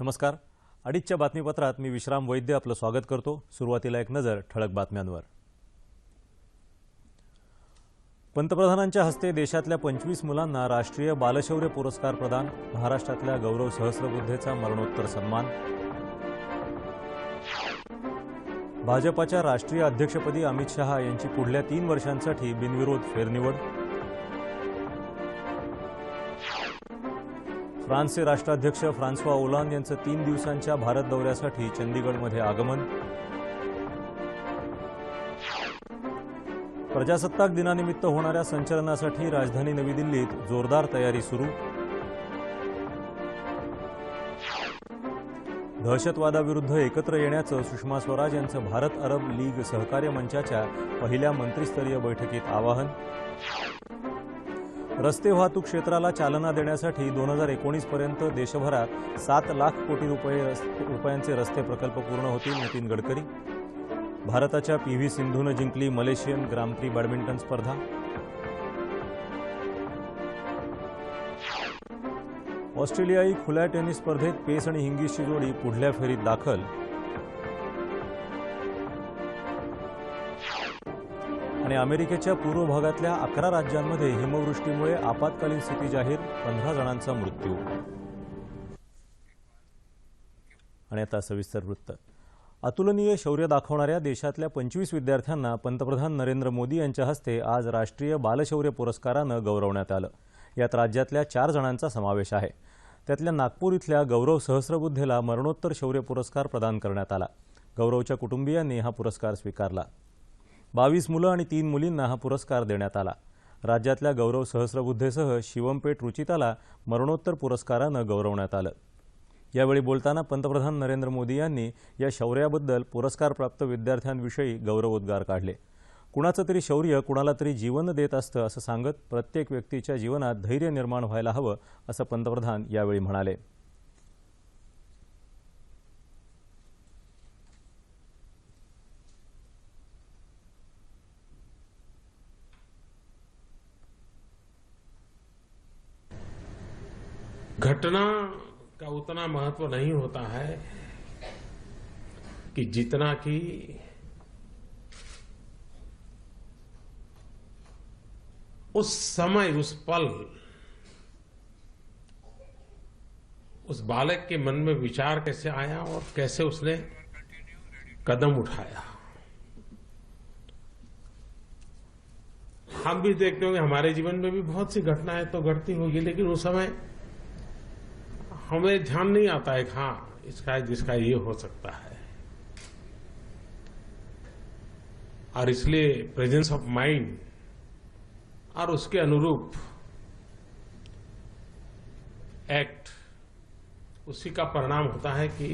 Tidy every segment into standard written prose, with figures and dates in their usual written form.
नमस्कार. अडीचच्या बातमीपत्रात मी विश्राम वैद्य आपलं स्वागत करतो. सुरुवातीला एक नजर ठळक बातम्यांवर. पंतप्रधानांच्या हस्ते देशातल्या 25 मुलांना राष्ट्रीय बालशौर्य पुरस्कार प्रदान. महाराष्ट्रातल्या गौरव सहस्रबुद्धेचा मरणोत्तर सन्मान. भाजपाच्या राष्ट्रीय अध्यक्षपदी अमित शहा यांची पुढल्या 3 वर्षांसाठी बिनविरोध फेरनिवड. फ्रान्सचे राष्ट्राध्यक्ष फ्रान्सवा ओलांद यांचं 3 दिवसांच्या भारत दौऱ्यासाठी चंदीगडमध्ये आगमन. प्रजासत्ताक दिनानिमित्त होणाऱ्या संचलनासाठी राजधानी नवी दिल्लीत जोरदार तयारी सुरू. दहशतवादाविरुद्ध एकत्र येण्याचं सुषमा स्वराज यांचं भारत अरब लीग सहकार्य मंचाच्या पहिल्या मंत्रिस्तरीय बैठकीत आवाहन. रस्ते वाहतूक क्षेत्राला चालना देण्यासाठी 2019 पर्यंत देशभरात 7 लाख कोटी रुपयांचे रस्ते प्रकल्प पूर्ण होतील. नितीन गडकरी. भारताच्या पी.व्ही. सिंधूनं जिंकली मलेशियन ग्रांप्री बॅडमिंटन स्पर्धा. ऑस्ट्रेलियाई खुल्या टेनिस स्पर्धेत पेस आणि हिंगीसची जोडी पुढल्या फेरीत दाखल. आणि अमेरिकेच्या पूर्व भागातल्या 11 राज्यांमध्ये हिमवृष्टीमुळे आपत्कालीन स्थिती जाहीर. 15 जणांचा मृत्यू. आणि आता सविस्तर वृत्त. अतुलनीय शौर्य दाखवणाऱ्या देशातल्या 25 विद्यार्थ्यांना पंतप्रधान नरेंद्र मोदी यांच्या हस्ते आज राष्ट्रीय बालशौर्य पुरस्कारानं गौरवण्यात आलं. यात राज्यातल्या 4 जणांचा समावेश आहे. त्यातल्या नागपूर इथल्या गौरव सहस्रबुद्धेला मरणोत्तर शौर्य पुरस्कार प्रदान करण्यात आला. गौरवच्या कुटुंबियांनी हा पुरस्कार स्वीकारला. 22 मुलं आणि 3 मुलींना हा पुरस्कार देण्यात आला. राज्यातल्या गौरव सहस्रबुद्धेसह शिवमपेठ रुचिताला मरणोत्तर पुरस्कारानं गौरवण्यात आलं. यावेळी बोलताना पंतप्रधान नरेंद्र मोदी यांनी या शौर्याबद्दल पुरस्कारप्राप्त विद्यार्थ्यांविषयी गौरवोद्गार काढले. कुणाचं तरी शौर्य कुणाला तरी जीवन देत असतं असं सांगत प्रत्येक व्यक्तीच्या जीवनात धैर्य निर्माण व्हायला हवं असं पंतप्रधान यावेळी म्हणाले. घटना का उतना महत्व नहीं होता है कि जितना कि उस समय, उस पल, उस बालक के मन में विचार कैसे आया और कैसे उसने कदम उठाया. हम भी देखते होंगे हमारे जीवन में भी बहुत सी घटनाएं तो घटती होगी, लेकिन उस समय हमें ध्यान नहीं आता है कि हाँ इसका जिसका ये हो सकता है. और इसलिए प्रेजेंस ऑफ माइंड और उसके अनुरूप एक्ट, उसी का परिणाम होता है कि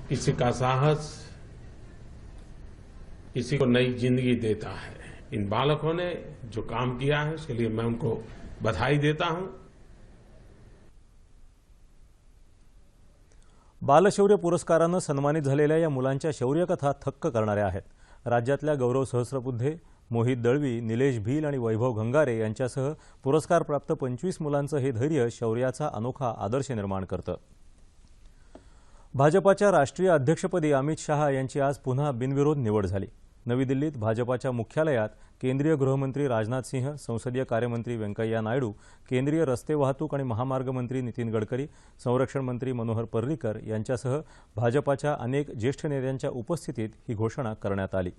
किसी का साहस किसी को नई जिंदगी देता है. इन बालकों ने जो काम किया है उसके लिए मैं उनको बधाई देता हूं. बालशौर्य पुरस्कारानं सन्मानित झालेल्या या मुलांच्या शौर्यकथा थक्क करणाऱ्या आहेत. राज्यातल्या गौरव सहस्रबुद्धे, मोहित दळवी, निलेश भील आणि वैभव घंगारे यांच्यासह पुरस्कारप्राप्त 25 मुलांचं हे धैर्य शौर्याचा अनोखा आदर्श निर्माण करतं. भाजपाच्या राष्ट्रीय अध्यक्षपदी अमित शहा यांची आज पुन्हा बिनविरोध निवड झाली. नवी दिल्लीत भाजपाच्या मुख्यालयात केंद्रीय गृहमंत्री राजनाथ सिंह, संसदीय कार्यमंत्री व्यंकय्या नायडू, केंद्रीय रस्ते वाहतूक आणि महामार्ग मंत्री नितीन गडकरी, संरक्षण मंत्री मनोहर पर्रिकर यांच्यासह भाजपाच्या अनेक ज्येष्ठ नेत्यांच्या उपस्थितीत ही घोषणा करण्यात आली.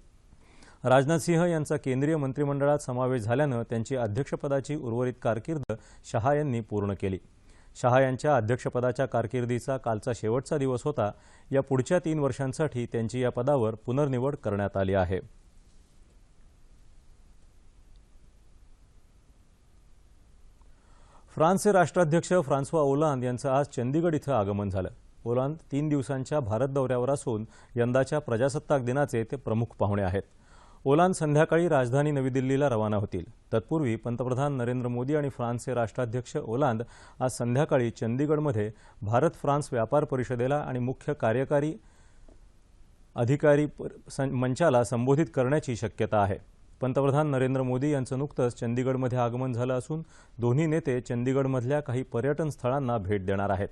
राजनाथ सिंह यांचा केंद्रीय मंत्रिमंडळात समावेश झाल्यानं त्यांची अध्यक्षपदाची उर्वरित कारकीर्द शहा यांनी पूर्ण केली. शहा यांच्या अध्यक्षपदाच्या कारकिर्दीचा कालचा शेवटचा दिवस होता. या पुढच्या 3 वर्षांसाठी त्यांची या पदावर पुनर्निवड करण्यात आली आहे. फ्रान्सचे राष्ट्राध्यक्ष फ्रान्सवा ओलांद यांचं आज चंदीगड इथं आगमन झालं. ओलांद 3 दिवसांच्या भारत दौऱ्यावर असून यंदाच्या प्रजासत्ताक दिनाचे ते प्रमुख पाहुणे आहेत. ओलांद संध्याकाळी राजधानी नवी दिल्लीला रवाना होतील. तत्पूर्वी पंतप्रधान नरेंद्र मोदी आणि फ्रान्सचे राष्ट्राध्यक्ष ओलांद आज संध्याकाळी चंदीगडमध्ये भारत फ्रान्स व्यापार परिषदेला आणि मुख्य कार्यकारी अधिकारी मंचाला संबोधित करण्याची शक्यता आहे. पंतप्रधान नरेंद्र मोदी यांचं नुकतंच चंदीगडमध्ये आगमन झालं असून दोन्ही नेते चंदीगडमधल्या काही पर्यटन स्थळांना भेट देणार आहेत.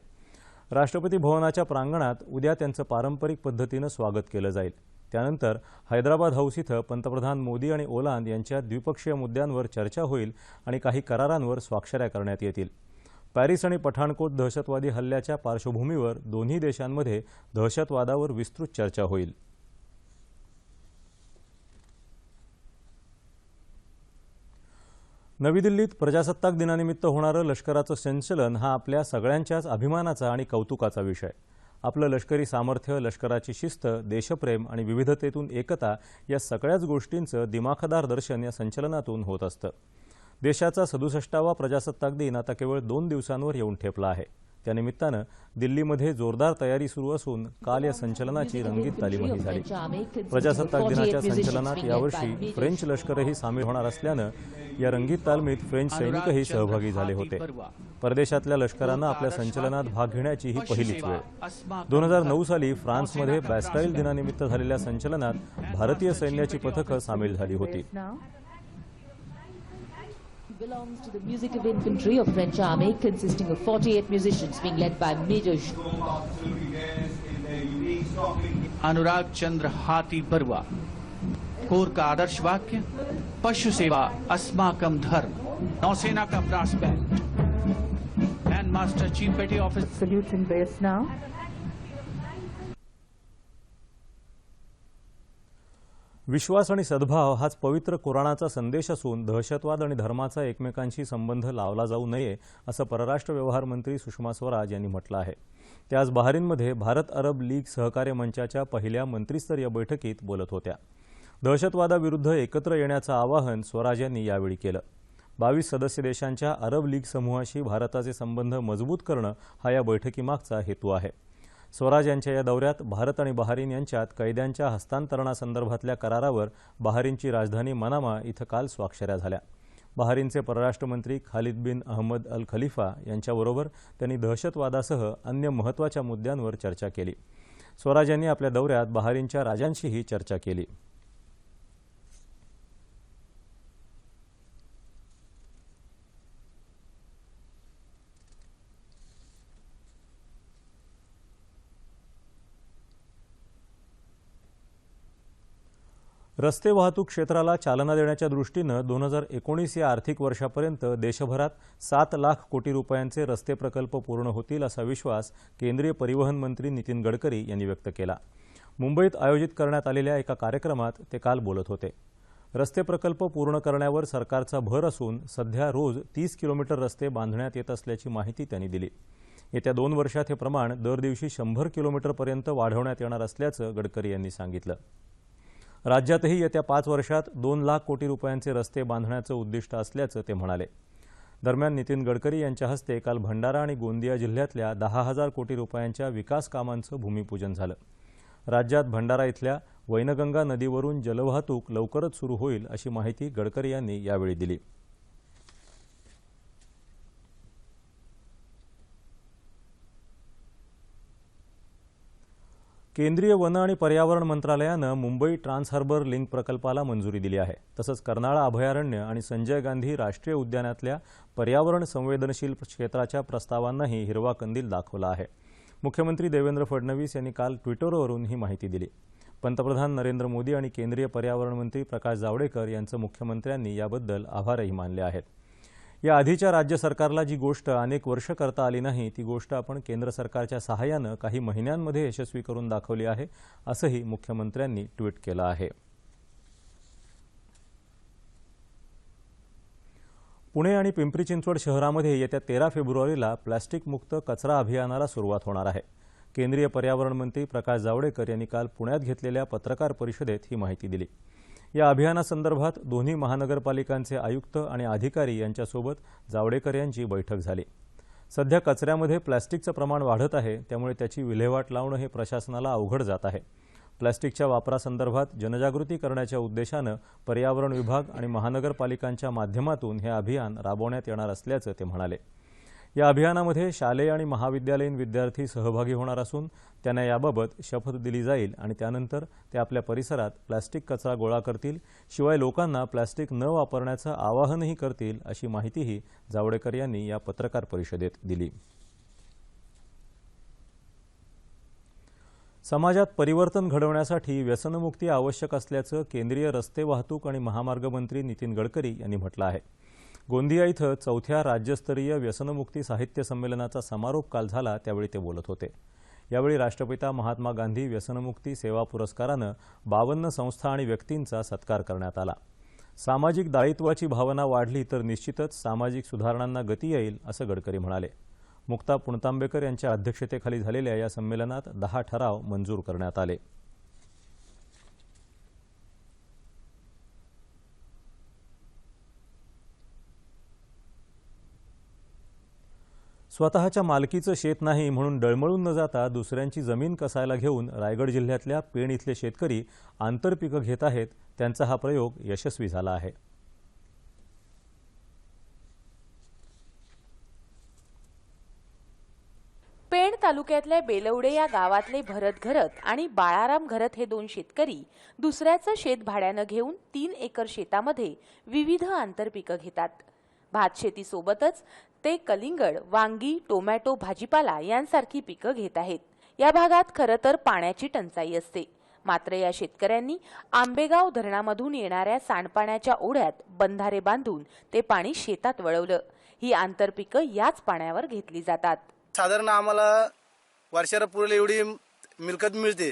राष्ट्रपती भवनाच्या प्रांगणात उद्या त्यांचं पारंपरिक पद्धतीनं स्वागत केलं जाईल. त्यानंतर हैदराबाद हाऊस इथं पंतप्रधान मोदी आणि ओलांद यांच्या द्विपक्षीय मुद्द्यांवर चर्चा होईल आणि काही करारांवर स्वाक्षऱ्या करण्यात येतील. पॅरिस आणि पठाणकोट दहशतवादी हल्ल्याच्या पार्श्वभूमीवर दोन्ही देशांमध्ये दहशतवादावर विस्तृत चर्चा होईल. नवी दिल्लीत प्रजासत्ताक दिनानिमित्त होणारं लष्कराचं संचलन हा आपल्या सगळ्यांच्याच अभिमानाचा आणि कौतुकाचा विषय. आपलं लष्करी सामर्थ्य, लष्कराची शिस्त, देशप्रेम आणि विविधतेतून एकता या सगळ्याच गोष्टींचं दिमाखदार दर्शन या संचलनातून होत असतं. देशाचा 67वा प्रजासत्ताक दिन आता केवळ 2 दिवसांवर येऊन ठेपला आहे. त्यानिमित्तानं दिल्लीमध्ये जोरदार तयारी सुरू असून काल या संचलनाची रंगीत तालीमही झाली. प्रजासत्ताक दिनाच्या संचलनात यावर्षी फ्रेंच लष्करही सामील होणार असल्यानं या रंगीत तालमीत फ्रेंच सैनिकही सहभागी झाले होते. परदेशातल्या लष्करानं आपल्या संचलनात भाग घेण्याची ही पहिलीच वेळ. 2009 साली फ्रान्समध्ये बॅस्टाईल दिनानिमित्त झालेल्या संचलनात भारतीय सैन्याची पथकं सामील झाली होती. Belongs to the Music of Infantry of French Army, consisting of 48 musicians being led by Major Anurag चंद्र हाथी बरुआ. कोर का आदर्श वाक्य पशु सेवा अस्माकम धर्म. नौसेना का brass band. Grand master chief petty officer salute in base now. विश्वास आणि सद्भाव हाच पवित्र कुराणाचा संदेश असून दहशतवाद आणि धर्माचा एकमेकांशी संबंध लावला जाऊ नये असं परराष्ट्र व्यवहार मंत्री सुषमा स्वराज यांनी म्हटलं आहे. त्या आज बहारीनमध्ये भारत अरब लीग सहकार्य मंचाच्या पहिल्या मंत्रिस्तरीय बैठकीत बोलत होत्या. दहशतवादाविरुद्ध एकत्र येण्याचं आवाहन स्वराज यांनी यावेळी केलं. 22 सदस्य देशांच्या अरब लीग समूहाशी भारताचे संबंध मजबूत करणं हा या बैठकीमागचा हेतू आहे. स्वराज यांच्या या दौऱ्यात भारत आणि बहारीन यांच्यात कैद्यांच्या हस्तांतरणासंदर्भातल्या करारावर बहारीनची राजधानी मनामा इथं काल स्वाक्षऱ्या झाल्या. बहारीनचे परराष्ट्र मंत्री खालिद बिन अहमद अल खलिफा यांच्याबरोबर त्यांनी दहशतवादासह अन्य महत्त्वाच्या मुद्द्यांवर चर्चा केली. स्वराज यांनी आपल्या दौऱ्यात बहारीनच्या राजांशीही चर्चा केली. रस्ते वाहतूक क्षेत्राला चालना देण्याच्या दृष्टीनं 2019 या आर्थिक वर्षापर्यंत देशभरात 7 लाख कोटी रुपयांचे रस्ते प्रकल्प पूर्ण होतील असा विश्वास केंद्रीय परिवहन मंत्री नितीन गडकरी यांनी व्यक्त केला. मुंबईत आयोजित करण्यात आलेल्या एका कार्यक्रमात ते काल बोलत होते. रस्ते प्रकल्प पूर्ण करण्यावर सरकारचा भर असून सध्या रोज 30 किलोमीटर रस्ते बांधण्यात येत असल्याची माहिती त्यांनी दिली. येत्या 2 वर्षात हे प्रमाण दर दिवशी 100 किलोमीटरपर्यंत वाढवण्यात येणार असल्याचं गडकरी यांनी सांगितलं. राज्यातही येत्या 5 वर्षात 2 लाख कोटी रुपयांचे रस्ते बांधण्याचं उद्दिष्ट असल्याचं ते म्हणाले. दरम्यान नितीन गडकरी यांच्या हस्ते काल भंडारा आणि गोंदिया जिल्ह्यातल्या 10,000 कोटी रुपयांच्या विकास कामांचं भूमिपूजन झालं. राज्यात भंडारा इथल्या वैनगंगा नदीवरून जलवाहतूक लवकरच सुरू होईल अशी माहिती गडकरी यांनी यावेळी दिली. केंद्रीय वन आणि पर्यावरण मंत्रालयानं मुंबई ट्रान्स हार्बर लिंक प्रकल्पाला मंजुरी दिली आहे. तसंच कर्नाळा अभयारण्य आणि संजय गांधी राष्ट्रीय उद्यानातल्या पर्यावरण संवेदनशील क्षेत्राच्या प्रस्तावांनाही हिरवा कंदील दाखवला आहे. मुख्यमंत्री देवेंद्र फडणवीस यांनी काल ट्विटरवरून ही माहिती दिली. पंतप्रधान नरेंद्र मोदी आणि केंद्रीय पर्यावरण मंत्री प्रकाश जावडेकर यांचं मुख्यमंत्र्यांनी याबद्दल आभारही मानले आहेत. या आधीच्या राज्य सरकारला जी गोष्ट अनेक वर्ष करता आली नाही ती गोष्ट आपण केंद्र सरकारच्या सहाय्यानं काही महिन्यांमध्ये यशस्वी करून दाखवली आहे असंही मुख्यमंत्र्यांनी ट्विट केलं आहे. पुणे आणि पिंपरी चिंचवड शहरामध्ये येत्या 13 फेब्रुवारीला प्लॅस्टिक मुक्त कचरा अभियानाला सुरुवात होणार आहे. केंद्रीय पर्यावरण मंत्री प्रकाश जावडेकर यांनी काल पुण्यात घेतलेल्या पत्रकार परिषदेत ही माहिती दिली. या अभियानासंदर्भात दोन्ही महानगरपालिकांचे आयुक्त आणि अधिकारी यांच्यासोबत जावडेकर यांची बैठक झाली. सध्या कचऱ्यामध्ये प्लॅस्टिकचं प्रमाण वाढत आहे, त्यामुळे त्याची विल्हेवाट लावणं हे प्रशासनाला अवघड जात आहे. प्लॅस्टिकच्या वापरासंदर्भात जनजागृती करण्याच्या उद्देशानं पर्यावरण विभाग आणि महानगरपालिकांच्या माध्यमातून हे अभियान राबवण्यात येणार असल्याचं ते म्हणाले. या अभियानामध्ये शालेय आणि महाविद्यालयीन विद्यार्थी सहभागी होणार असून त्यांना याबाबत शपथ दिली जाईल आणि त्यानंतर ते आपल्या परिसरात प्लॅस्टिक कचरा गोळा करतील. शिवाय लोकांना प्लॅस्टिक न वापरण्याचं आवाहनही करतील अशी माहितीही जावडेकर यांनी या पत्रकार परिषदेत दिली. समाजात परिवर्तन घडवण्यासाठी व्यसनमुक्ती आवश्यक असल्याचं केंद्रीय रस्ते वाहतूक आणि महामार्ग मंत्री नितीन गडकरी यांनी म्हटलं आहे. गोंदिया इथं 4थ्या राज्यस्तरीय व्यसनमुक्ती साहित्य संमेलनाचा समारोप काल झाला, त्यावेळी ते बोलत होते. यावेळी राष्ट्रपिता महात्मा गांधी व्यसनमुक्ती सेवा पुरस्कारानं 52 संस्था आणि व्यक्तींचा सत्कार करण्यात आला. सामाजिक दायित्वाची भावना वाढली तर निश्चितच सामाजिक सुधारणांना गती येईल, असं गडकरी म्हणाले. मुक्ता पुणतांबेकर यांच्या अध्यक्षतेखाली झालेल्या या संमेलनात 10 ठराव मंजूर करण्यात आले. स्वतःच्या मालकीचं शेत नाही म्हणून डळमळून न जाता दुसऱ्यांची जमीन कसायला घेऊन रायगड जिल्ह्यातल्या पेण इथले शेतकरी आंतरपिकं घेत आहेत. त्यांचा हा प्रयोग यशस्वी झाला आहे. पेण तालुक्यातल्या बेलवडे या गावातले भरत घरत आणि बाळाराम घरत हे 2 शेतकरी दुसऱ्याचं शेत भाड्यानं घेऊन 3 एकर शेतामध्ये विविध आंतरपिकं घेतात. भात शेतीसोबतच ते कलिंगड, वांगी, टोमॅटो, भाजीपाला यांसारखी पिकं घेत आहेत. या भागात खरं तर पाण्याची टंचाई असते. मात्र या शेतकऱ्यांनी आंबेगाव धरणामधून येणाऱ्या सांडपाण्याच्या ओढ्यात बंधारे बांधून ते पाणी शेतात वळवलं. ही आंतरपिकं याच पाण्यावर घेतली जातात. साधारण आम्हाला वर्षाला पुरेल एवढी मिळकत मिळते.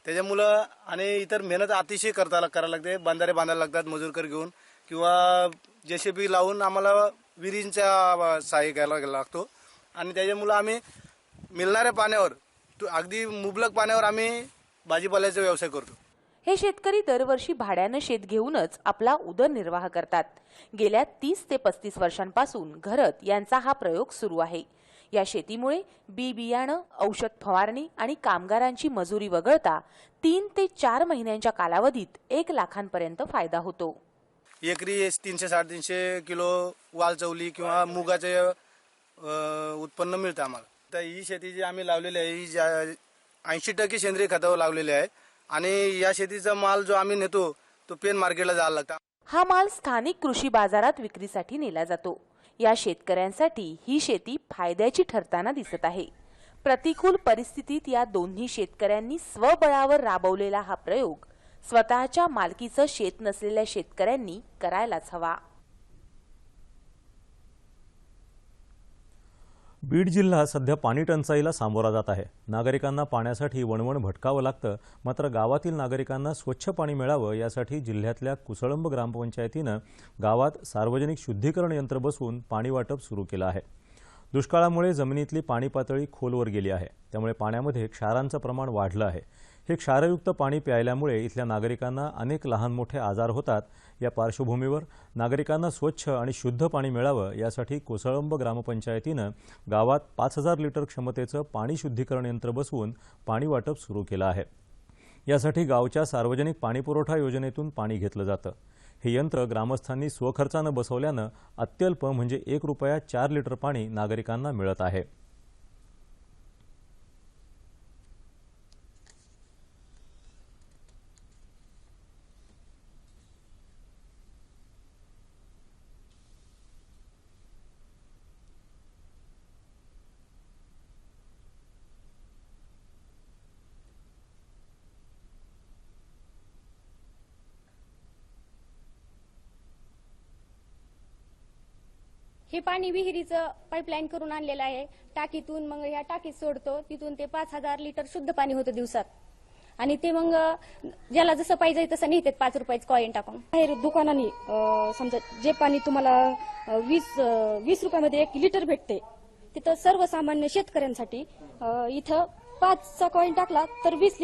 त्याच्यामुळं आणि इतर मेहनत अतिशय करायला लागते. बंधारे बांधायला लागतात मजूरकर घेऊन किंवा जेसीबी लावून आम्हाला विहिरींचा सहाय्य घ्यायला लागतो. आणि त्याच्यामुळं आम्ही मिळणाऱ्या पाण्यावर अगदी मुबलक पाण्यावर आम्ही भाजीपाल्याचा व्यवसाय करतो. हे शेतकरी दरवर्षी भाड्यानं शेत घेऊनच आपला उदरनिर्वाह करतात. गेल्या 30 ते 35 वर्षांपासून घरत यांचा हा प्रयोग सुरू आहे. या शेतीमुळे बी बियाणं, औषध फवारणी आणि कामगारांची मजुरी वगळता 3 ते 4 महिन्यांच्या कालावधीत 1 लाखांपर्यंत फायदा होतो. एकरी 300-350 किलो वाल चवली किंवा मुगाचे उत्पन्न मिळतं आम्हाला. तर ही शेती जी आम्ही लावलेली आहे ही 80% सेंद्रिय खतावर लावलेली आहे. आणि या शेतीचा माल जो आम्ही नेतो तो पेन मार्केटला जायला लागतो. हा माल स्थानिक कृषी बाजारात विक्रीसाठी नेला जातो. या शेतकऱ्यांसाठी ही शेती फायद्याची ठरताना दिसत आहे. प्रतिकूल परिस्थितीत या दोन्ही शेतकऱ्यांनी स्वबळावर राबवलेला हा प्रयोग स्वतःच्या मालकीचं शेत नसलेल्या शेतकऱ्यांनी करायलाच हवा. बीड जिल्हा सध्या पाणी टंचाईला सामोरा जात आहे. नागरिकांना पाण्यासाठी वणवण भटकावं लागतं. मात्र गावातील नागरिकांना स्वच्छ पाणी मिळावं यासाठी जिल्ह्यातल्या कुसळंब ग्रामपंचायतीनं गावात सार्वजनिक शुद्धीकरण यंत्र बसवून पाणी वाटप सुरू केलं आहे. दुष्काळामुळे जमिनीतली पाणी पातळी खोलवर गेली आहे. त्यामुळे पाण्यामध्ये क्षारांचं प्रमाण वाढलं आहे. हे क्षारयुक्त पाणी प्यायल्यामुळे इथल्या नागरिकांना अनेक लहान मोठे आजार होतात. या पार्श्वभूमीवर नागरिकांना स्वच्छ आणि शुद्ध पाणी मिळावं यासाठी कोसळंब ग्रामपंचायतीनं गावात 5000 लिटर क्षमतेचं पाणी शुद्धीकरण यंत्र बसवून पाणी वाटप सुरू केलं आहे. यासाठी गावच्या सार्वजनिक पाणीपुरवठा योजनेतून पाणी घेतलं जातं. हे यंत्र ग्रामस्थांनी स्वखर्चानं बसवल्यानं अत्यल्प म्हणजे 1 रुपयात 4 लिटर पाणी नागरिकांना मिळत आहे. हे पाणी विहिरीचं पाईपलाईन करून आणलेलं आहे. टाकीतून मग ह्या टाकीत सोडतो. तिथून ते 5000 लिटर शुद्ध पाणी होतं दिवसात. आणि ते मग ज्याला जसं पाहिजे तसं नेतात 5 रुपयाचं कॉइन टाकून. बाहेर दुकानाने समजा जे पाणी तुम्हाला 20 रुपयामध्ये 1 लिटर भेटते, तिथं सर्वसामान्य शेतकऱ्यांसाठी इथं 5चा कॉइन टाकला तर 20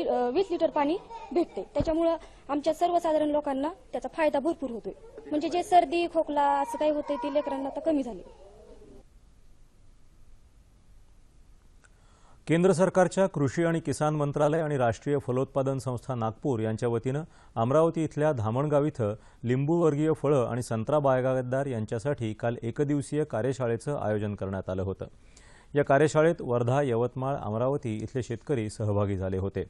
लिटर पाणी भेटते. त्याच्यामुळं आमच्या सर्वसाधारण लोकांना त्याचा फायदा भरपूर होतोय. म्हणजे जे सर्दी खोकला असं काही होतंय ते लेकरांना आता कमी झाले. केंद्र सरकारच्या कृषी आणि किसान मंत्रालय आणि राष्ट्रीय फलोत्पादन संस्था नागपूर यांच्या वतीनं अमरावती इथल्या धामणगाव इथं लिंबूवर्गीय फळं आणि संत्रा बागायतदार यांच्यासाठी काल एकदिवसीय कार्यशाळेचं आयोजन करण्यात आलं होतं. या कार्यशाळेत वर्धा, यवतमाळ, अमरावती इथले शेतकरी सहभागी झाले होते.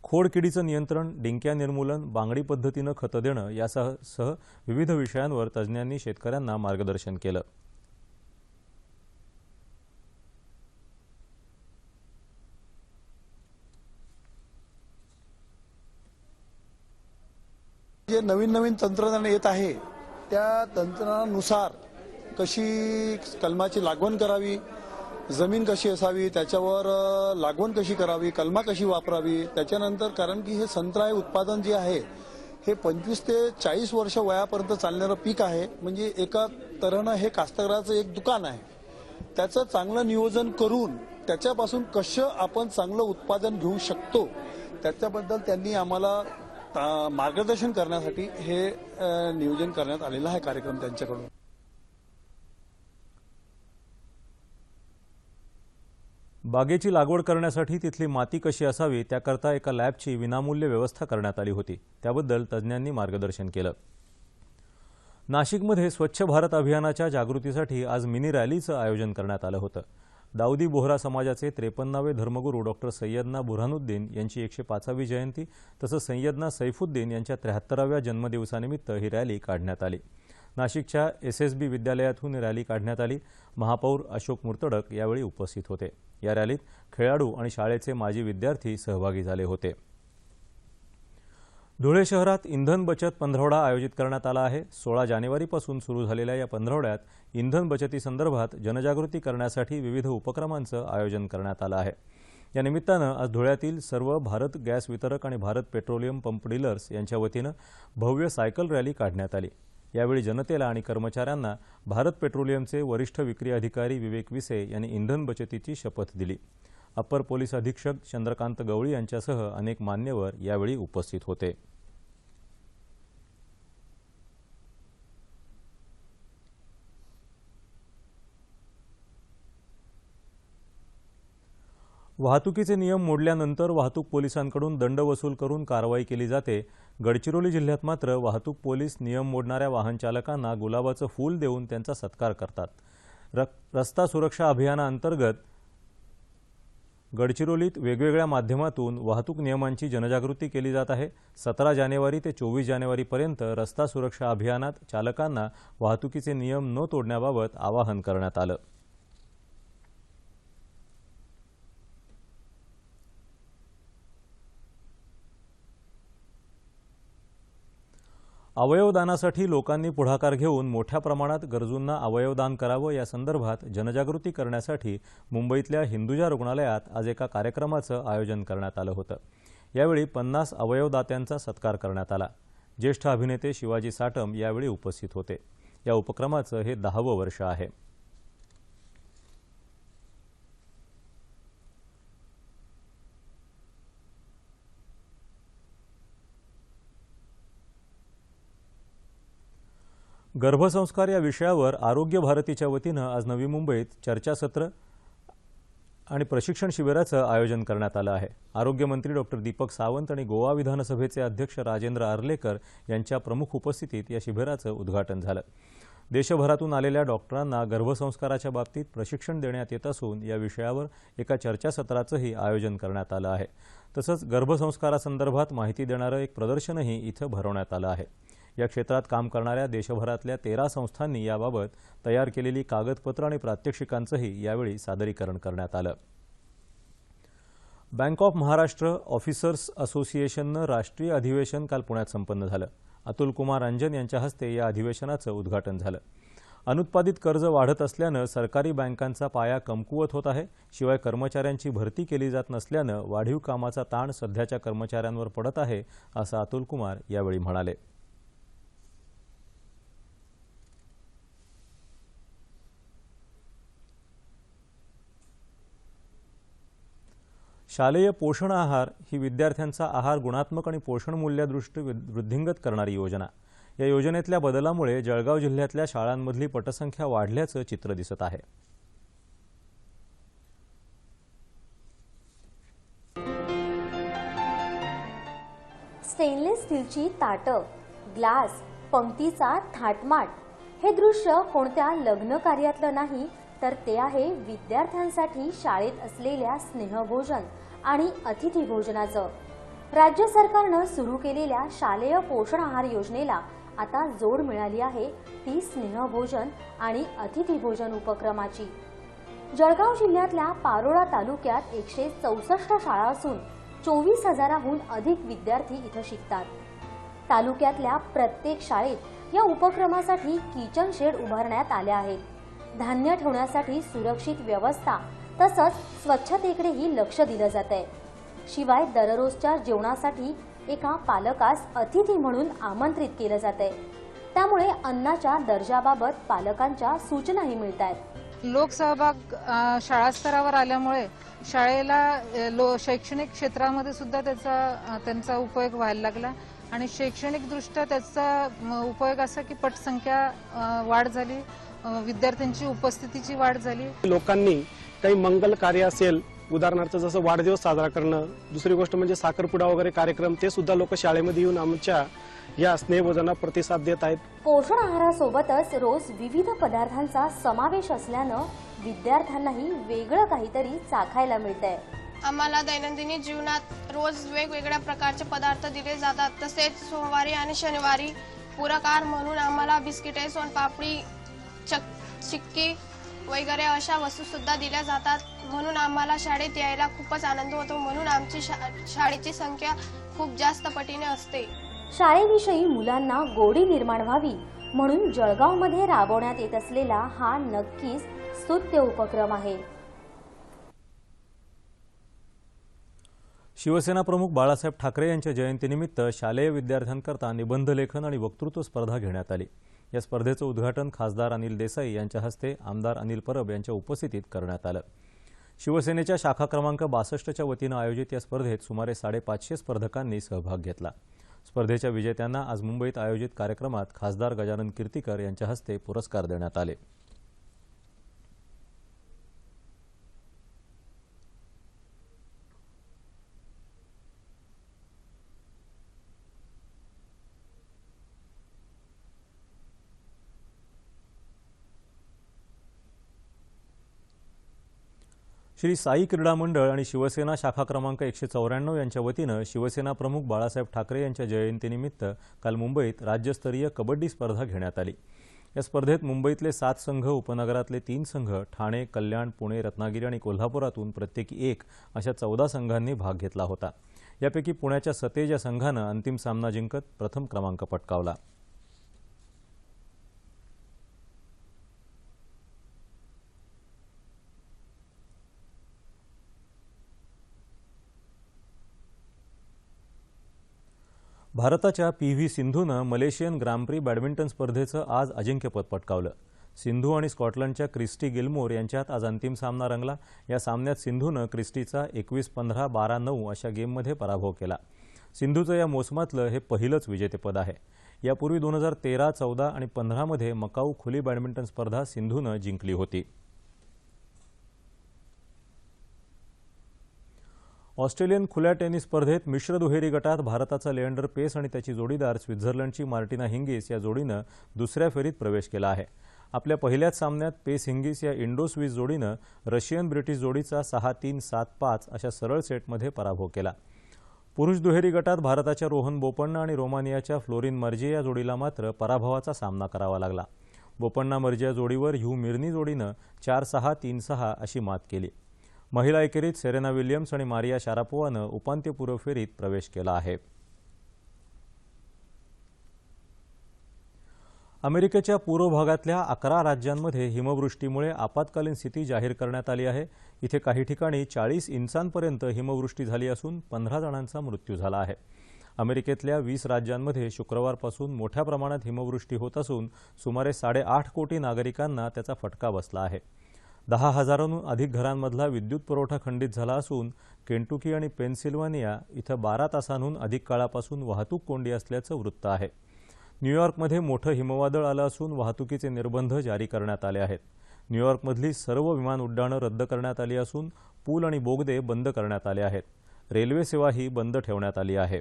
खोडकिडीचं नियंत्रण, डिंक्या निर्मूलन, बांगडी पद्धतीनं खतं देणं यासह विविध विषयांवर तज्ज्ञांनी शेतकऱ्यांना मार्गदर्शन केलं. जे नवीन नवीन तंत्रज्ञान येत आहे त्या तंत्रज्ञानानुसार कशी कलमाची लागवण करावी, जमीन कशी असावी, त्याच्यावर लागवण कशी करावी, कलमा कशी वापरावी, त्याच्यानंतर कारण की हे संत्रा हे उत्पादन जे आहे हे 25 ते 40 वर्ष वयापर्यंत चालणारं पीक आहे. म्हणजे एका तऱ्हेनं हे कास्तकाराचं एक दुकान आहे. त्याचं चांगलं नियोजन करून त्याच्यापासून कसं आपण चांगलं उत्पादन घेऊ शकतो त्याच्याबद्दल त्यांनी आम्हाला मार्गदर्शन करण्यासाठी हे नियोजन करण्यात आलेलं आहे कार्यक्रम त्यांच्याकडून. बागेची लागवड करण्यासाठी तिथली माती कशी असावी त्याकरता एका लॅबची विनामूल्य व्यवस्था करण्यात आली होती. त्याबद्दल तज्ज्ञांनी मार्गदर्शन केलं. नाशिकमध्ये स्वच्छ भारत अभियानाच्या जागृतीसाठी आज मिनी रॅलीचं आयोजन करण्यात आलं होतं. दाऊदी बोहरा समाजाचे 53वे धर्मगुरू डॉक्टर सय्यदना बुरहानुद्दीन यांची 105वी जयंती तसंच सय्यदना सैफुद्दीन यांच्या 73व्या जन्मदिवसानिमित्त ही रॅली काढण्यात आली. नाशिकच्या SSB विद्यालयातून रॅली काढण्यात आली. महापौर अशोक मुर्तडक यावेळी उपस्थित होते. या रॅलीत खेळाडू आणि शाळेचे माजी विद्यार्थी सहभागी झाले होते. धुळे शहरात इंधन बचत पंधरवडा आयोजित करण्यात आला आहे. 16 जानेवारीपासून सुरू झालेल्या या पंधरवड्यात इंधन बचतीसंदर्भात जनजागृती करण्यासाठी विविध उपक्रमांचं आयोजन करण्यात आलं आहे. या निमित्तानं आज धुळ्यातील सर्व भारत गॅस वितरक आणि भारत पेट्रोलियम पंप डीलर्स यांच्या वतीनं भव्य सायकल रॅली काढण्यात आली. यावेळी जनतेला आणि कर्मचाऱ्यांना भारत पेट्रोलियमचे वरिष्ठ विक्री अधिकारी विवेक विसे यांनी इंधन बचतीची शपथ दिली. अप्पर पोलीस अधीक्षक चंद्रकांत गवळी यांच्यासह अनेक मान्यवर यावेळी उपस्थित होते. वाहतुकीचे नियम मोडल्यानंतर वाहतूक पोलिसांकडून दंड वसूल करून कारवाई केली जाते. गडचिरोली जिल्ह्यात मात्र वाहतूक पोलीस नियम मोडणाऱ्या वाहन चालकांना गुलाबाचं फूल देऊन त्यांचा सत्कार करतात. रस्ता सुरक्षा अभियानाअंतर्गत गडचिरोलीत वेगवेगळ्या माध्यमातून वाहतूक नियमांची जनजागृती केली जात आहे. 17 जानेवारी ते 24 जानेवारीपर्यंत रस्ता सुरक्षा अभियानात चालकांना वाहतुकीचे नियम न तोडण्याबाबत आवाहन करण्यात आलं. अवयवदानासाठी लोकांनी पुढाकार घेऊन मोठ्या प्रमाणात गरजूंना अवयवदान करावं या संदर्भात जनजागृती करण्यासाठी मुंबईतल्या हिंदुजा रुग्णालयात आज एका कार्यक्रमाचं आयोजन करण्यात आलं होतं. यावेळी 50 अवयवदात्यांचा सत्कार करण्यात आला. ज्येष्ठ अभिनेते शिवाजी साटम यावेळी उपस्थित होते. या उपक्रमाचं हे 10वं वर्ष आहे. गर्भसंस्कार या विषयावर आरोग्य भारतीच्या वतीनं आज नवी मुंबईत चर्चासत्र आणि प्रशिक्षण शिबिराचं आयोजन करण्यात आलं आहे. आरोग्यमंत्री डॉक्टर दीपक सावंत आणि गोवा विधानसभेचे अध्यक्ष राजेंद्र आर्लेकर यांच्या प्रमुख उपस्थितीत या शिबिराचं उद्घाटन झालं. देशभरातून आलेल्या डॉक्टरांना गर्भसंस्काराच्या बाबतीत प्रशिक्षण देण्यात येत असून या विषयावर एका चर्चासत्राचंही आयोजन करण्यात आलं आहे. तसंच गर्भसंस्कारासंदर्भात माहिती देणारं एक प्रदर्शनही इथं भरवण्यात आलं आहे. या क्षेत्रात काम करणाऱ्या देशभरातल्या 13 संस्थांनी याबाबत तयार केलेली कागदपत्र आणि प्रात्यक्षिकांचंही यावेळी सादरीकरण करण्यात आलं. बँक ऑफ महाराष्ट्र ऑफिसर्स असोसिएशननं राष्ट्रीय अधिवेशन काल पुण्यात संपन्न झालं. अतुल कुमार रंजन यांच्या हस्ते या अधिवेशनाचं उद्घाटन झालं. अनुत्पादित कर्ज वाढत असल्यानं सरकारी बँकांचा पाया कमकुवत होत आहे. शिवाय कर्मचाऱ्यांची भरती केली जात नसल्यानं वाढीव कामाचा ताण सध्याच्या कर्मचाऱ्यांवर पडत आहे असं अतुल कुमार यावेळी म्हणाले. शालेय पोषण आहार ही विद्यार्थ्यांचा आहार गुणात्मक आणि पोषण मूल्यादृष्टी वृद्धिंगत करणारी योजना. या योजनेतल्या बदलामुळे जळगाव जिल्ह्यातल्या शाळांमधली पटसंख्या वाढल्याचं चित्र दिसत आहे. स्टेनलेस स्टीलची ताटं, ग्लास, पंक्तीचा थाटमाट हे दृश्य कोणत्या लग्न कार्यातलं नाही तर ते आहे विद्यार्थ्यांसाठी शाळेत असलेल्या स्नेहभोजन आणि अतिथी भोजनाचं. राज्य सरकारनं सुरू केलेल्या शालेय पोषण आहार योजनेला आता जोड मिळाली आहे ती स्नेहभोजन आणि अतिथी भोजन उपक्रमाची. जळगाव जिल्ह्यातल्या पारोळा तालुक्यात 164 शाळा असून 24,000हून अधिक विद्यार्थी इथं शिकतात. तालुक्यातल्या प्रत्येक शाळेत या उपक्रमासाठी किचन शेड उभारण्यात आले आहेत। धान्य ठेवण्यासाठी सुरक्षित व्यवस्था तसंच स्वच्छतेकडेही लक्ष दिलं जात आहे। शिवाय दररोजच्या जेवणासाठी एका पालकास अतिथी म्हणून आमंत्रित केलं जात आहे। त्यामुळे अन्नाच्या दर्जाबाबत पालकांच्या सूचनाही मिळत आहेत। लोकसहभाग शाळा स्तरावर आल्यामुळे शाळेला शैक्षणिक क्षेत्रामध्ये सुद्धा त्यांचा उपयोग व्हायला लागला आणि शैक्षणिक दृष्ट्या त्याचा उपयोग असा की पटसंख्या वाढ झाली, विद्यार्थ्यांची उपस्थितीची वाढ झाली। लोकांनी काही मंगल कार्य असेल, उदाहरणार्थ जसं वाढदिवस साजरा करणं, दुसरी गोष्ट म्हणजे साखरपुडा वगैरे कार्यक्रम, ते सुद्धा लोक शाळेमध्ये येऊन आमच्या या स्नेहभोजनाला प्रतिसाद देत आहेत। पोषण आहारासोबतच रोज विविध पदार्थांचा समावेश असल्यानं विद्यार्थ्यांनाही वेगळं काहीतरी चाखायला मिळतंय। आम्हाला दैनंदिन जीवनात रोज वेगवेगळ्या प्रकारचे पदार्थ दिले जातात। तसेच सोमवारी आणि शनिवारी पूरक आहार म्हणून आम्हाला बिस्किटे, सोनपापडी, चिक्की वगैरे अशा वस्तू सुद्धा दिल्या जातात। म्हणून आम्हाला शाळेत यायला खूपच आनंद होतो। म्हणून आमची शाळेची संख्या खूप जास्त पटीने असते। शाळेविषयी मुलांना गोडी निर्माण व्हावी म्हणून जळगावमध्ये राबवण्यात येत असलेला हा नक्कीच स्तुत्य उपक्रम आहे। शिवसेना प्रमुख बाळासाहेब ठाकरे यांच्या जयंतीनिमित्त शालेय विद्यार्थ्यांकरता निबंध लेखन आणि वक्तृत्व स्पर्धा घेण्यात आली। या स्पर्धेचं उद्घाटन खासदार अनिल देसाई यांच्या हस्ते आमदार अनिल परब यांच्या उपस्थितीत करण्यात आलं। शिवसेनेच्या शाखा क्रमांक 62च्या वतीनं आयोजित या स्पर्धेत सुमारे 550 स्पर्धकांनी सहभाग घेतला। स्पर्धेच्या विजेत्यांना आज मुंबईत आयोजित कार्यक्रमात खासदार गजानन कीर्तीकर यांच्या हस्ते पुरस्कार देण्यात आले। श्री साई क्रीडा मंडळ आणि शिवसेना शाखा क्रमांक 194 यांच्या वतीनं शिवसेना प्रमुख बाळासाहेब ठाकरे यांच्या जयंतीनिमित्त काल मुंबईत राज्यस्तरीय कबड्डी स्पर्धा घेण्यात आली। या स्पर्धेत मुंबईतले 7 संघ, उपनगरातले 3 संघ, ठाणे, कल्याण, पुणे, रत्नागिरी आणि कोल्हापुरातून प्रत्येकी 1 अशा 14 संघांनी भाग घेतला होता। यापैकी पुण्याच्या सतेज या संघानं अंतिम सामना जिंकत प्रथम क्रमांक पटकावला। भारताच्या पी.व्ही. सिंधूनं मलेशियन ग्रांप्री बॅडमिंटन स्पर्धेचं आज अजिंक्यपद पटकावलं। सिंधू आणि स्कॉटलंडच्या क्रिस्टी गिलमोर यांच्यात आज अंतिम सामना रंगला। या सामन्यात सिंधूनं क्रिस्टीचा 21-15, 12-9 अशा गेममध्ये पराभव केला। सिंधूचं या मोसमातलं हे पहिलंच विजेतेपद आहे। यापूर्वी 2013, 14 आणि 15 मध्ये मकाऊ खुली बॅडमिंटन स्पर्धा सिंधूनं जिंकली होती। ऑस्ट्रेलियन खुल्या टेनिस स्पर्धेत मिश्र दुहेरी गटात भारताचा लिएंडर पेस आणि त्याची जोडीदार स्वित्झर्लंडची मार्टिना हिंगिस या जोडीनं दुसऱ्या फेरीत प्रवेश केला आहे। आपल्या पहिल्याच सामन्यात पेस हिंगिस या इंडो स्विस जोडीनं रशियन ब्रिटिश जोडीचा 6-3, 7-5 अशा सरळ सेटमध्ये पराभव केला। पुरुष दुहेरी गटात भारताच्या रोहन बोपण्णा आणि रोमानियाच्या फ्लोरिन मर्जे या जोडीला मात्र पराभवाचा सामना करावा लागला। बोपण्णा मर्जे जोडीवर ह्यू मिर्नी जोडीनं 4-6, 3-6 अशी मात केली। महिला एकेरीत सेरेना विल्यम्स आणि मारिया शारापोवानं उपांत्यपूर्व फेरीत प्रवेश केला आहे। अमेरिकेच्या पूर्व भागातल्या 11 राज्यांमध्ये हिमवृष्टीमुळे आपत्कालीन स्थिती जाहीर करण्यात आली आहे। इथे काही ठिकाणी 40 इंचांपर्यंत हिमवृष्टी झाली असून 15 जणांचा मृत्यू झाला आहे। अमेरिकेतल्या 20 राज्यांमध्ये शुक्रवारपासून मोठ्या प्रमाणात हिमवृष्टी होत असून सुमारे 8.5 कोटी नागरिकांना त्याचा फटका बसला आहे। 10,000हून अधिक घरांमधला विद्युत पुरवठा खंडित झाला असून केंटुकी आणि पेनसिल्व्हानिया इथं 12 तासांहून अधिक काळापासून वाहतूक कोंडी असल्याचं वृत्त आहे। न्यूयॉर्कमध्ये मोठं हिमवादळ आलं असून वाहतुकीचे निर्बंध जारी करण्यात आले आहेत। न्यूयॉर्कमधली सर्व विमान उड्डाणं रद्द करण्यात आली असून पूल आणि बोगदे बंद करण्यात आले आहेत। रेल्वे सेवाही बंद ठेवण्यात आली आहे।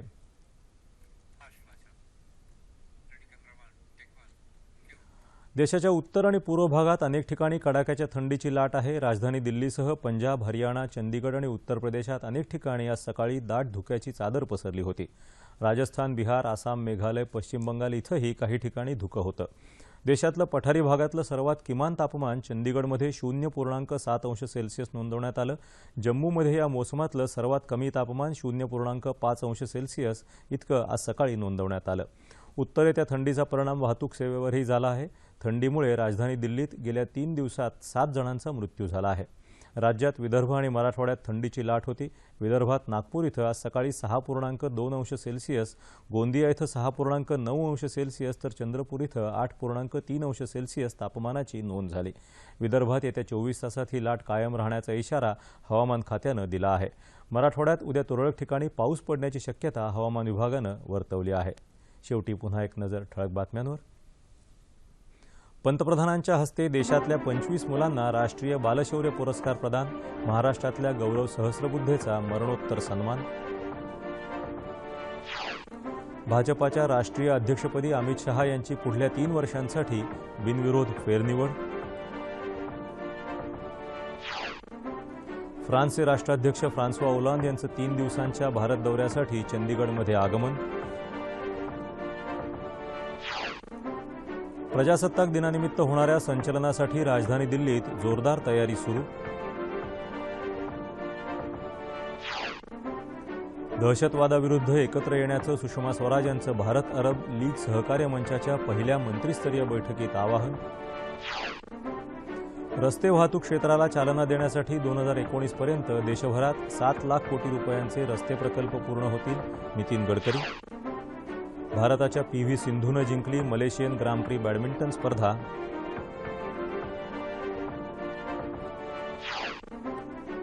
देशाच्या उत्तर आणि पूर्व भागात अनेक ठिकाणी कडाक्याच्या थंडीची लाट आहे। राजधानी दिल्लीसह पंजाब, हरियाणा, चंदीगड आणि उत्तर प्रदेशात अनेक ठिकाणी आज सकाळी दाट धुक्याची चादर पसरली होती। राजस्थान, बिहार, आसाम, मेघालय, पश्चिम बंगाल इथंही काही ठिकाणी धुकं होतं। देशातलं पठारी भागातलं सर्वात किमान तापमान चंदीगडमध्ये 0.7 अंश सेल्सिअस नोंदवण्यात आलं. जम्मूमध्ये या मोसमातलं सर्वात कमी तापमान 0.5 अंश सेल्सिअस इतकं आज सकाळी नोंदवण्यात आलं. उत्तरेच्या थंडीचा परिणाम वाहतूक सेवेवरही झाला आहे. थंडीमुळे राजधानी दिल्लीत गेल्या 3 दिवसात 7 जणांचा मृत्यू झाला आहे. राज्यात विदर्भ आणि मराठवाड्यात थंडीची लाट होती. विदर्भात नागपूर इथं आज सकाळी 6.2 अंश सेल्सिअस, गोंदिया इथं 6.9 अंश सेल्सिअस तर चंद्रपूर इथं 8.3 अंश सेल्सिअस तापमानाची नोंद झाली. विदर्भात येत्या 24 तासात ही लाट कायम राहण्याचा इशारा हवामान खात्यानं दिला आहे. मराठवाड्यात उद्या तुरळक ठिकाणी पाऊस पडण्याची शक्यता हवामान विभागानं वर्तवली आहे. शेवटी पुन्हा एक नजर ठळक बातम्यांवर. पंतप्रधानांच्या हस्ते देशातल्या 25 मुलांना राष्ट्रीय बालशौर्य पुरस्कार प्रदान. महाराष्ट्रातल्या गौरव सहस्रबुद्धेचा मरणोत्तर सन्मान. भाजपाच्या राष्ट्रीय अध्यक्षपदी अमित शहा यांची पुढल्या 3 वर्षांसाठी बिनविरोध फेरनिवड. फ्रान्सचे राष्ट्राध्यक्ष फ्रान्सवा ओलांद यांचं 3 दिवसांच्या भारत दौऱ्यासाठी चंदीगडमध्ये आगमन. प्रजासत्ताक दिनानिमित्त होणाऱ्या संचलनासाठी राजधानी दिल्लीत जोरदार तयारी सुरू. दहशतवादाविरुद्ध एकत्र येण्याचं सुषमा स्वराज यांचं भारत अरब लीग सहकार्य मंचाच्या पहिल्या मंत्रिस्तरीय बैठकीत आवाहन. रस्ते वाहतूक क्षेत्राला चालना देण्यासाठी 2019 पर्यंत देशभरात 7 लाख कोटी रुपयांचे रस्ते प्रकल्प पूर्ण होतील. नितीन गडकरी. भारताच्या PV सिंधूनं जिंकली मलेशियन ग्रांड प्री बॅडमिंटन स्पर्धा.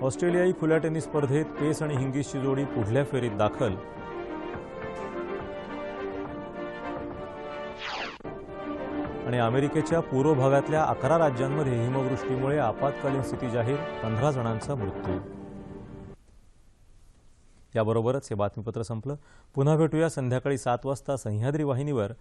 ऑस्ट्रेलियाई खुल्या टेनिस स्पर्धेत पेस आणि हिंगीसची जोडी पुढल्या फेरीत दाखल. आणि अमेरिकेच्या पूर्व भागातल्या 11 राज्यांमध्ये हिमवृष्टीमुळे आपत्कालीन स्थिती जाहीर. 15 जणांचा मृत्यू. याबरोबरच हे बातमीपत्र संपलं. पुन्हा भेटूया संध्याकाळी 7 वाजता सह्याद्री वाहिनीवर.